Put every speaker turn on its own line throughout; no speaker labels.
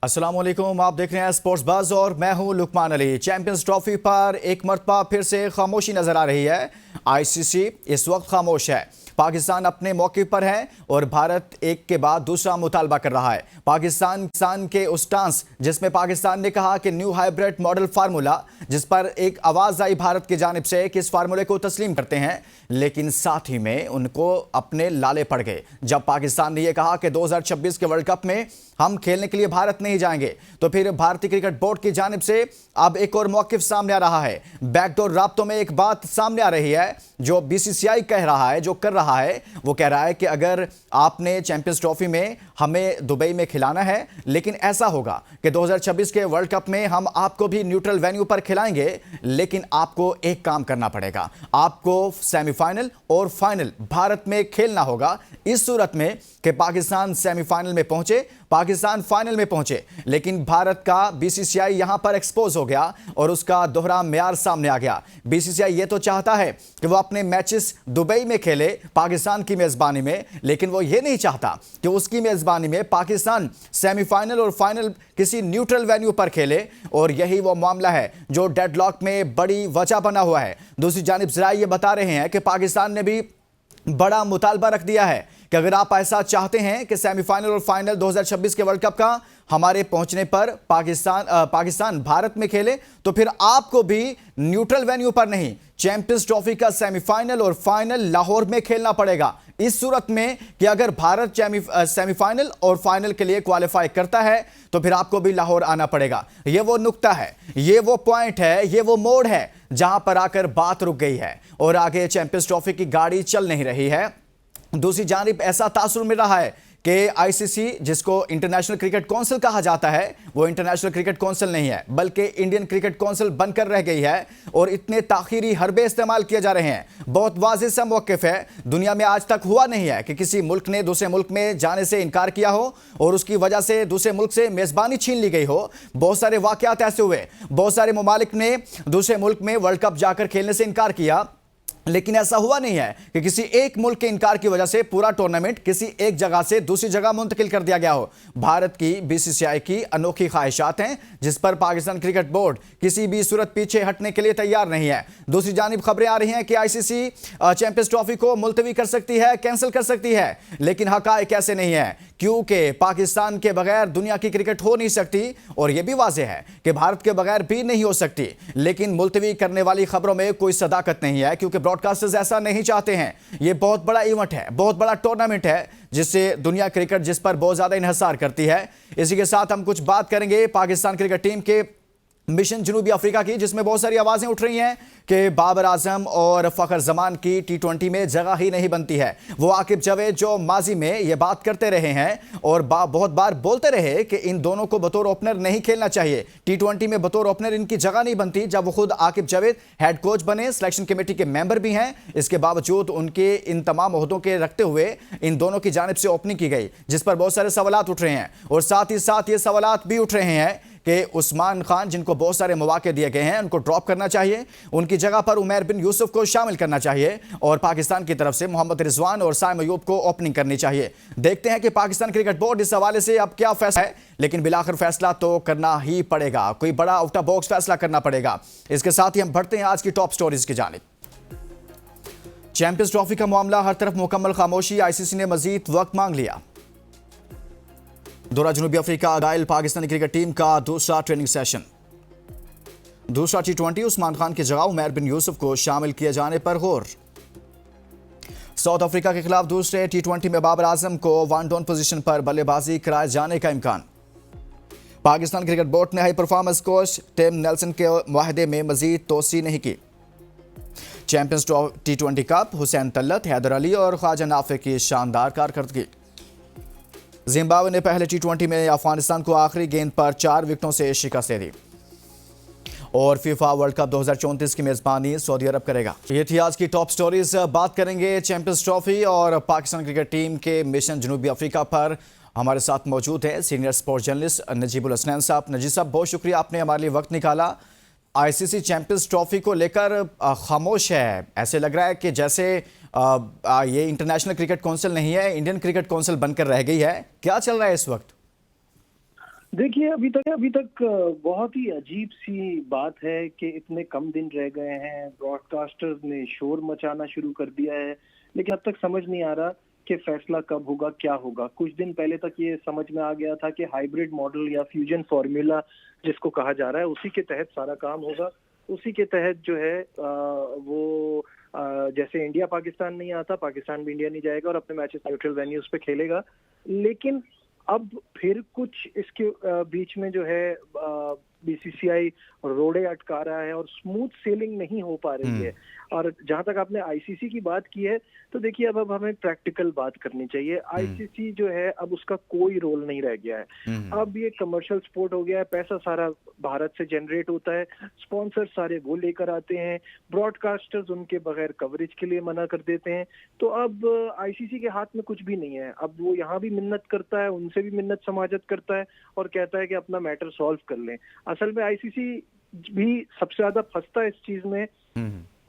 अस्सलाम वालेकुम, आप देख रहे हैं स्पोर्ट्स बज़ और मैं हूं लुकमान अली। चैंपियंस ट्रॉफी पर एक मरतबा फिर से खामोशी नजर आ रही है। आईसीसी इस वक्त खामोश है। पाकिस्तान अपने मौके पर है और भारत एक के बाद दूसरा मुतालबा कर रहा है। पाकिस्तान के उस स्टांस जिसमें पाकिस्तान ने कहा कि न्यू हाइब्रिड मॉडल फार्मूला, जिस पर एक आवाज आई भारत की जानिब से कि इस फार्मूले को तस्लीम करते हैं, लेकिन साथ ही में उनको अपने लाले पड़ गए जब पाकिस्तान ने यह कहा कि 2026 के वर्ल्ड कप में हम खेलने के लिए भारत नहीं जाएंगे। तो फिर भारतीय क्रिकेट बोर्ड की जानिब से अब एक और मौकिफ सामने आ रहा है। बैकडोर राब्तों में एक बात सामने आ रही है। जो बीसीसीआई कह रहा है, जो कर रहा है, वो कह रहा है कि अगर आपने चैंपियंस ट्रॉफी में हमें दुबई में खिलाना है, लेकिन ऐसा होगा कि 2026 के वर्ल्ड कप में हम आपको भी न्यूट्रल वेन्यू पर खिलाएंगे, लेकिन आपको एक काम करना पड़ेगा। आपको सेमीफाइनल और फाइनल भारत में खेलना होगा। इस सूरत में कि पाकिस्तान सेमीफाइनल में पहुंचे, पाकिस्तान फाइनल में पहुंचे, लेकिन भारत का बीसीसीआई यहां पर एक्सपोज हो गया और उसका दोहरा म्यार सामने आ गया। बीसीसीआई ये तो चाहता है कि वो अपने मैचेस दुबई में खेले पाकिस्तान की मेजबानी में, लेकिन वो ये नहीं चाहता कि उसकी मेजबानी में पाकिस्तान सेमीफाइनल और फाइनल किसी न्यूट्रल वेन्यू पर खेले। और यही वो मामला है जो डेडलॉक में बड़ी वजह बना हुआ है। दूसरी जानिब जरा ये बता रहे हैं कि पाकिस्तान ने भी बड़ा मुतालबा रख दिया है कि अगर आप ऐसा चाहते हैं कि सेमीफाइनल और फाइनल 2026 के वर्ल्ड कप का हमारे पहुंचने पर पाकिस्तान भारत में खेले, तो फिर आपको भी न्यूट्रल वेन्यू पर नहीं, चैंपियंस ट्रॉफी का सेमीफाइनल और फाइनल लाहौर में खेलना पड़ेगा। इस सूरत में कि अगर भारत सेमीफाइनल और फाइनल के लिए क्वालिफाई करता है, तो फिर आपको भी लाहौर आना पड़ेगा। यह वो नुक्ता है, यह वो पॉइंट है, यह वो मोड़ है जहां पर आकर बात रुक गई है और आगे चैंपियंस ट्रॉफी की गाड़ी चल नहीं रही है। दूसरी जानिब ऐसा तासुर मिल रहा है कि आईसीसी, जिसको इंटरनेशनल क्रिकेट काउंसिल कहा जाता है, वो इंटरनेशनल क्रिकेट काउंसिल नहीं है, बल्कि इंडियन क्रिकेट काउंसिल बनकर रह गई है। और इतने ताखीरी हरबे इस्तेमाल किए जा रहे हैं। बहुत वाज़ेह सा मौक़िफ़ है। दुनिया में आज तक हुआ नहीं है कि किसी मुल्क ने दूसरे मुल्क में जाने से इनकार किया हो और उसकी वजह से दूसरे मुल्क से मेज़बानी छीन ली गई हो। बहुत सारे वाक़यात ऐसे हुए, बहुत सारे ममालिक ने दूसरे मुल्क में वर्ल्ड कप जाकर खेलने से इनकार किया, लेकिन ऐसा हुआ नहीं है कि किसी एक मुल्क के इनकार की वजह से पूरा टूर्नामेंट किसी एक जगह से दूसरी जगह मुंतकिल कर दिया गया हो। भारत की बीसीसीआई की अनोखी ख्वाहिशात हैं, जिस पर पाकिस्तान क्रिकेट बोर्ड किसी भी सूरत पीछे हटने के लिए तैयार नहीं है। दूसरी जानिब खबरें आ रही हैं कि आईसीसी चैंपियंस ट्रॉफी को मुलतवी कर सकती है, कैंसिल कर सकती है, लेकिन हकायक ऐसे नहीं है, क्योंकि पाकिस्तान के बगैर दुनिया की क्रिकेट हो नहीं सकती और यह भी वाज़ेह है कि भारत के बगैर भी नहीं हो सकती। लेकिन मुलतवी करने वाली खबरों में कोई सदाकत नहीं है, क्योंकि ब्रॉडकास्टर्स ऐसा नहीं चाहते हैं। यह बहुत बड़ा इवेंट है, बहुत बड़ा टूर्नामेंट है, जिससे दुनिया क्रिकेट जिस पर बहुत ज्यादा इन्हिसार करती है। इसी के साथ हम कुछ बात करेंगे पाकिस्तान क्रिकेट टीम के मिशन जनूबी अफ्रीका की, जिसमें बहुत सारी आवाजें उठ रही हैं कि बाबर आजम और फखर जमान की T20 में जगह ही नहीं बनती है। वो आकिब जावेद जो माजी में ये बात करते रहे हैं और बहुत बार बोलते रहे कि इन दोनों को बतौर ओपनर नहीं खेलना चाहिए, T20 में बतौर ओपनर इनकी जगह नहीं बनती। जब वो खुद आकिब जावेद हेड कोच बने, सिलेक्शन कमेटी के मेंबर भी हैं, इसके बावजूद उनके इन तमाम ओहदों के रखते हुए इन दोनों की जानिब से ओपनिंग की गई, जिस पर बहुत सारे सवालात उठ रहे हैं। और साथ ही साथ ये सवालात भी उठ रहे हैं कि उस्मान खान, जिनको बहुत सारे मौके दिए गए हैं, उनको ड्रॉप करना चाहिए, उनकी जगह पर उमैर बिन यूसुफ को शामिल करना चाहिए और पाकिस्तान की तरफ से मोहम्मद रिजवान और साइम अयूब को ओपनिंग करनी चाहिए। देखते हैं कि पाकिस्तान क्रिकेट बोर्ड इस हवाले से अब क्या फैसला है, लेकिन बिलाखिर फैसला तो करना ही पड़ेगा, कोई बड़ा आउट ऑफ बॉक्स फैसला करना पड़ेगा। इसके साथ ही हम बढ़ते हैं आज की टॉप स्टोरीज की जानिब। चैंपियंस ट्रॉफी का मामला हर तरफ मुकम्मल खामोशी, आईसीसी ने मजीद वक्त मांग लिया। दौरा जनूबी अफ्रीका घायल पाकिस्तानी क्रिकेट टीम का दूसरा ट्रेनिंग सेशन। दूसरा T20 उस्मान खान की जगह उमैर बिन यूसुफ को शामिल किए जाने पर गौर। साउथ अफ्रीका के खिलाफ दूसरे T20 में बाबर आजम को वन डाउन पोजीशन पर बल्लेबाजी कराए जाने का इम्कान। पाकिस्तान क्रिकेट बोर्ड ने high performance coach Tim Nelson के मुआहदे में मजीद तोसी नहीं की। Champions T20 cup, Hussain Talat, Haider Ali और ख्वाजा नाफे की शानदार कारकर्दगी। जिम्बाब्वे ने पहले T20 में अफगानिस्तान को आखिरी गेंद पर 4 विकेटों से शिकस्त दे दी। और फीफा वर्ल्ड कप 2034 की मेजबानी सऊदी अरब करेगा। ये थी आज की टॉप स्टोरीज। बात करेंगे चैंपियंस ट्रॉफी और पाकिस्तान क्रिकेट टीम के मिशन जनूबी अफ्रीका पर। हमारे साथ मौजूद है senior sports journalist Najibul Hasnain साहब। नजीब साहब, बहुत शुक्रिया, आपने हमारे लिए वक्त निकाला। आईसीसी चैंपियंस ट्रॉफी को लेकर खामोश है, ऐसे लग रहा है कि जैसे ये इंटरनेशनल क्रिकेट काउंसिल नहीं है, इंडियन क्रिकेट काउंसिल बनकर रह गई है। क्या चल रहा है इस वक्त?
देखिए, अभी तक बहुत ही अजीब सी बात है कि इतने कम दिन रह गए हैं, ब्रॉडकास्टर्स ने शोर मचाना शुरू कर दिया है, लेकिन अब तक समझ नहीं आ रहा कि फैसला कब होगा, क्या होगा। कुछ दिन पहले तक ये समझ में आ गया था कि हाइब्रिड मॉडल या फ्यूजन फॉर्मूला जिसको कहा जा रहा है, उसी के तहत सारा काम होगा। उसी के तहत जो है जैसे इंडिया पाकिस्तान नहीं आता, पाकिस्तान भी इंडिया नहीं जाएगा और अपने मैचेस न्यूट्रल वेन्यूज पे खेलेगा। लेकिन अब फिर कुछ इसके बीच में जो है बीसीसीआई रोड़े अटका रहा है और स्मूथ सेलिंग नहीं हो पा रही है। और जहां तक आपने आईसीसी की बात की है, तो देखिए अब हमें प्रैक्टिकल बात करनी चाहिए। आईसीसी जो है अब उसका कोई रोल नहीं रह गया है। अब ये कमर्शियल स्पोर्ट हो गया है, पैसा सारा भारत से जनरेट होता है, स्पॉन्सर सारे वो लेकर आते हैं, ब्रॉडकास्टर्स उनके बगैर कवरेज के लिए मना कर देते हैं। तो अब आईसीसी के हाथ में कुछ भी नहीं है। अब वो यहाँ भी मिन्नत करता है, उनसे भी मिन्नत समाजत करता है और कहता है कि अपना मैटर सॉल्व कर लें। असल में आईसीसी भी सबसे ज्यादा फंसता है इस चीज में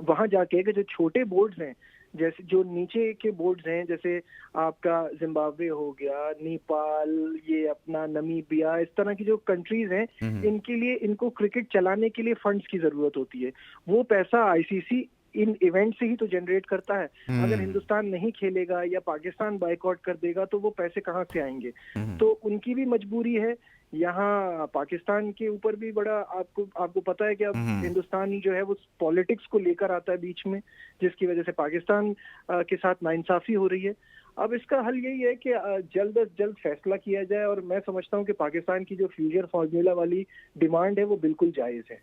वहां जाके कि जो छोटे बोर्ड्स हैं, जैसे जो नीचे के बोर्ड्स हैं, जैसे आपका जिम्बाब्वे हो गया, नेपाल, ये अपना नमीबिया, इस तरह की जो कंट्रीज हैं, इनके लिए इनको क्रिकेट चलाने के लिए फंड्स की जरूरत होती है। वो पैसा आईसीसी इन इवेंट से ही तो जनरेट करता है। अगर हिंदुस्तान नहीं खेलेगा या पाकिस्तान बाइकआउट कर देगा तो वो पैसे कहाँ से आएंगे? तो उनकी भी मजबूरी है। यहाँ पाकिस्तान के ऊपर भी बड़ा आपको पता है कि अब हिंदुस्तान जो है वो पॉलिटिक्स को लेकर आता है बीच में, जिसकी वजह से पाकिस्तान के साथ नाइंसाफी हो रही है। अब इसका हल यही है कि जल्द अज जल्द फैसला किया जाए और मैं समझता हूँ कि पाकिस्तान की जो फ्यूजन फॉर्मूला वाली डिमांड है वो बिल्कुल जायज है।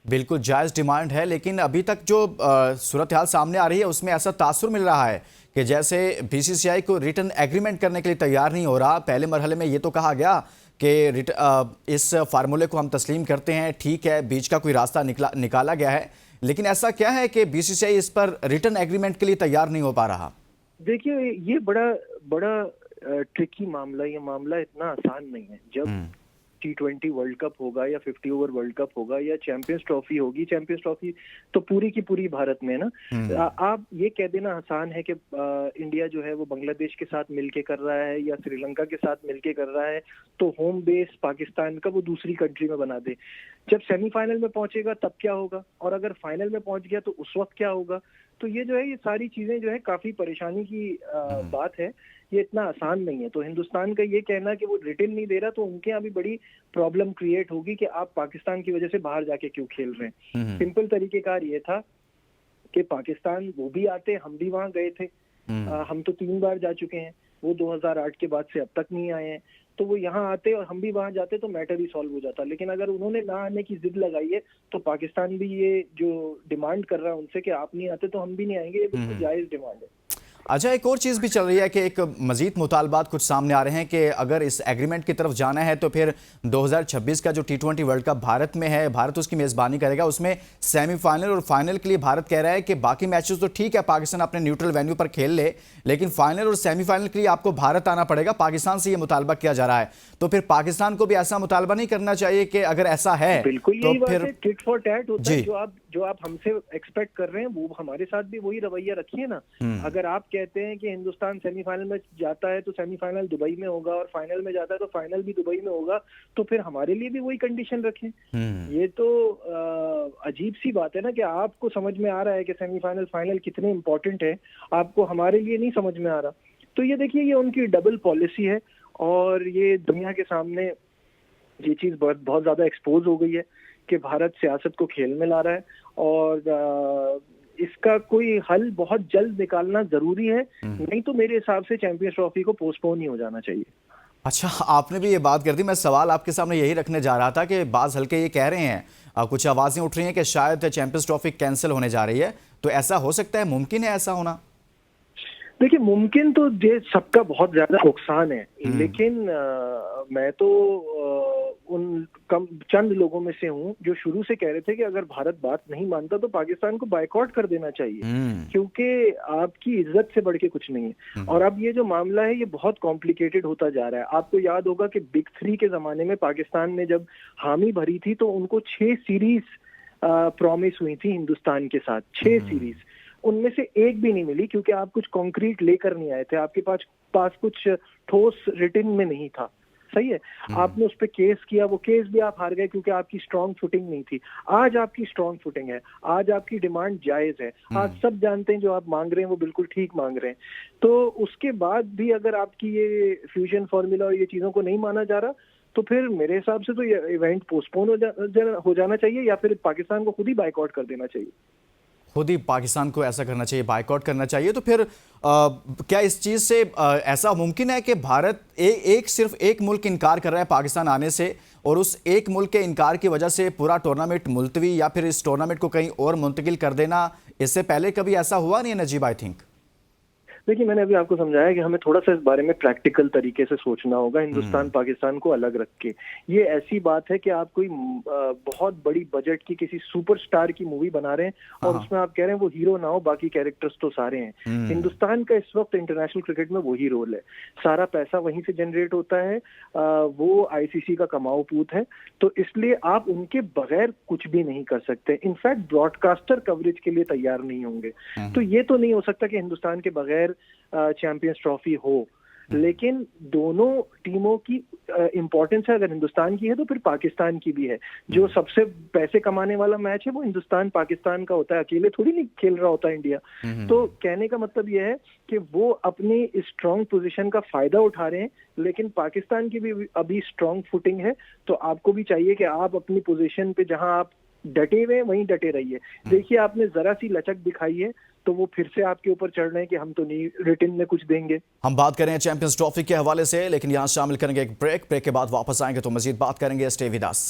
बिल्कुल जायज़ डिमांड है, लेकिन अभी तक जो सूरत हाल सामने आ रही है उसमें ऐसा तासुर मिल रहा है कि जैसे बीसीसीआई को रिटर्न एग्रीमेंट करने के लिए तैयार नहीं हो रहा। पहले मरहले में ये तो कहा गया कि इस फार्मूले को हम तस्लीम करते हैं, ठीक है, बीच का कोई रास्ता निकाला गया है, लेकिन ऐसा क्या है कि बीसीसीआई इस पर रिटर्न एग्रीमेंट के लिए तैयार नहीं हो पा रहा?
देखिए, ये बड़ा ट्रिकी मामला, ये मामला इतना आसान नहीं है। जब T20 वर्ल्ड कप होगा या 50 ओवर वर्ल्ड कप होगा या चैंपियंस ट्रॉफी होगी, चैंपियंस ट्रॉफी तो पूरी की पूरी भारत में है ना। आप ये कह देना आसान है कि इंडिया जो है वो बांग्लादेश के साथ मिलके कर रहा है या श्रीलंका के साथ मिलके कर रहा है, तो होम बेस पाकिस्तान का वो दूसरी कंट्री में बना दे। जब सेमीफाइनल में पहुंचेगा तब क्या होगा, और अगर फाइनल में पहुंच गया तो उस वक्त क्या होगा? तो ये जो है, ये सारी चीजें जो है काफी परेशानी की बात है। ये इतना आसान नहीं है। तो हिंदुस्तान का ये कहना कि वो रिटर्न नहीं दे रहा, तो उनके यहाँ भी बड़ी प्रॉब्लम क्रिएट होगी कि आप पाकिस्तान की वजह से बाहर जाके क्यों खेल रहे हैं। सिंपल तरीकेकार ये था कि पाकिस्तान वो भी आते, हम भी वहां गए थे। हम तो 3 बार जा चुके हैं, वो 2008 के बाद से अब तक नहीं आए हैं। तो वो यहाँ आते और हम भी वहां जाते तो मैटर ही सॉल्व हो जाता। लेकिन अगर उन्होंने ना आने की जिद लगाई है तो पाकिस्तान भी ये जो डिमांड कर रहा है उनसे कि आप नहीं आते तो हम भी नहीं आएंगे, ये बिल्कुल जायज डिमांड है।
अच्छा, एक और चीज़ भी चल रही है कि एक मजीद मुतालबात कुछ सामने आ रहे हैं कि अगर इस एग्रीमेंट की तरफ जाना है तो फिर 2026 का जो T20 वर्ल्ड कप भारत में है, भारत उसकी मेज़बानी करेगा, उसमें सेमीफाइनल और फाइनल के लिए भारत कह रहा है कि बाकी मैचेस तो ठीक है पाकिस्तान अपने न्यूट्रल वेन्यू पर खेल ले, लेकिन फाइनल और सेमीफाइनल के लिए आपको भारत आना पड़ेगा। पाकिस्तान से ये मुतालबा किया जा रहा है, तो फिर पाकिस्तान को भी ऐसा मुतालबा नहीं करना चाहिए कि अगर ऐसा है
बिल्कुल
तो
फिर टिट फॉर टैट होता है। जो आप हमसे एक्सपेक्ट कर रहे हैं वो हमारे साथ भी वही रवैया रखिए ना। अगर आप कहते हैं कि हिंदुस्तान सेमीफाइनल में जाता है तो सेमीफाइनल दुबई में होगा और फाइनल में जाता है तो फाइनल भी दुबई में होगा, तो फिर हमारे लिए भी वही कंडीशन रखें। ये तो अजीब सी बात है ना कि आपको समझ में आ रहा है कि सेमीफाइनल फाइनल कितने इंपॉर्टेंट है, आपको हमारे लिए नहीं समझ में आ रहा। तो ये देखिए, ये उनकी डबल पॉलिसी है और ये दुनिया के सामने ये चीज बहुत ज्यादा एक्सपोज हो गई है कि भारत सियासत को खेल में ला रहा है और इसका कोई हल बहुत जल्द निकालना जरूरी है, नहीं तो मेरे हिसाब से चैंपियंस ट्रॉफी को पोस्टपोन ही हो जाना चाहिए।
अच्छा, आपने भी ये बात कर दी, मैं सवाल आपके सामने यही रखने जा रहा था कि बाज़ हल्के ये कह रहे हैं, कुछ आवाज़ें उठ रही हैं कि शायद चैंपियंस ट्रॉफी कैंसिल होने जा रही है, तो ऐसा हो सकता है, मुमकिन है ऐसा होना?
देखिए, मुमकिन तो ये सबका बहुत ज्यादा नुकसान है, लेकिन मैं तो उन चंद लोगों में से हूँ जो शुरू से कह रहे थे कि अगर भारत बात नहीं मानता तो पाकिस्तान को बायकॉट कर देना चाहिए, क्योंकि आपकी इज्जत से बढ़ के कुछ नहीं है। और अब ये जो मामला है ये बहुत कॉम्प्लिकेटेड होता जा रहा है। आपको याद होगा कि बिग 3 के जमाने में पाकिस्तान ने जब हामी भरी थी तो उनको 6 सीरीज प्रॉमिस हुई थी हिंदुस्तान के साथ, 6 सीरीज, उनमें से एक भी नहीं मिली क्योंकि आप कुछ कॉन्क्रीट लेकर नहीं आए थे, आपके पास कुछ ठोस रिटर्न में नहीं था। सही है। आपने उस पर केस किया, वो केस भी आप हार गए क्योंकि आपकी स्ट्रांग फुटिंग नहीं थी। आज आपकी स्ट्रांग फुटिंग है, आज आपकी डिमांड जायज है, आज सब जानते हैं जो आप मांग रहे हैं वो बिल्कुल ठीक मांग रहे हैं। तो उसके बाद भी अगर आपकी ये फ्यूजन फॉर्मूला और ये चीजों को नहीं माना जा रहा, तो फिर मेरे हिसाब से तो ये इवेंट पोस्टपोन हो जाना चाहिए, या फिर पाकिस्तान को खुद ही बाइकआउट कर देना चाहिए।
खुद ही पाकिस्तान को ऐसा करना चाहिए, बायकॉट करना चाहिए। तो फिर क्या इस चीज़ से ऐसा मुमकिन है कि भारत सिर्फ एक मुल्क इनकार कर रहा है पाकिस्तान आने से, और उस एक मुल्क के इनकार की वजह से पूरा टूर्नामेंट मुलतवी या फिर इस टूर्नामेंट को कहीं और मुंतकिल कर देना, इससे पहले कभी ऐसा हुआ नहीं है नजीब? आई थिंक
देखिए, मैंने अभी आपको समझाया कि हमें थोड़ा सा इस बारे में प्रैक्टिकल तरीके से सोचना होगा, हिंदुस्तान पाकिस्तान को अलग रख के। ये ऐसी बात है कि आप कोई बहुत बड़ी बजट की किसी सुपरस्टार की मूवी बना रहे हैं और उसमें आप कह रहे हैं वो हीरो ना हो, बाकी कैरेक्टर्स तो सारे हैं। हिंदुस्तान का इस वक्त इंटरनेशनल क्रिकेट में वही रोल है, सारा पैसा वहीं से जनरेट होता है, वो आईसीसी का कमाऊ पूत है, तो इसलिए आप उनके बगैर कुछ भी नहीं कर सकते। इनफैक्ट ब्रॉडकास्टर कवरेज के लिए तैयार नहीं होंगे। तो ये तो नहीं हो सकता कि हिंदुस्तान के बगैर चैंपियंस ट्रॉफी हो, लेकिन दोनों टीमों की इंपॉर्टेंस है। अगर हिंदुस्तान की है तो फिर पाकिस्तान की भी है। जो सबसे पैसे कमाने वाला मैच है वो हिंदुस्तान पाकिस्तान का होता है, अकेले थोड़ी नहीं खेल रहा होता इंडिया। तो कहने का मतलब यह है कि वो अपनी स्ट्रांग पोजीशन का फायदा उठा रहे हैं, लेकिन पाकिस्तान की भी अभी स्ट्रांग फुटिंग है। तो आपको भी चाहिए कि आप अपनी पोजीशन पे जहां आप डटे हुए वहीं डटे रहिए। देखिए, आपने जरा सी लचक दिखाई है तो वो फिर से आपके ऊपर चढ़ रहे हैं कि हम तो नहीं रिटर्न में कुछ देंगे।
हम बात करें चैंपियंस ट्रॉफी के हवाले से, लेकिन यहां शामिल करेंगे एक ब्रेक के बाद वापस आएंगे तो मजीद बात करेंगे। Stay with us.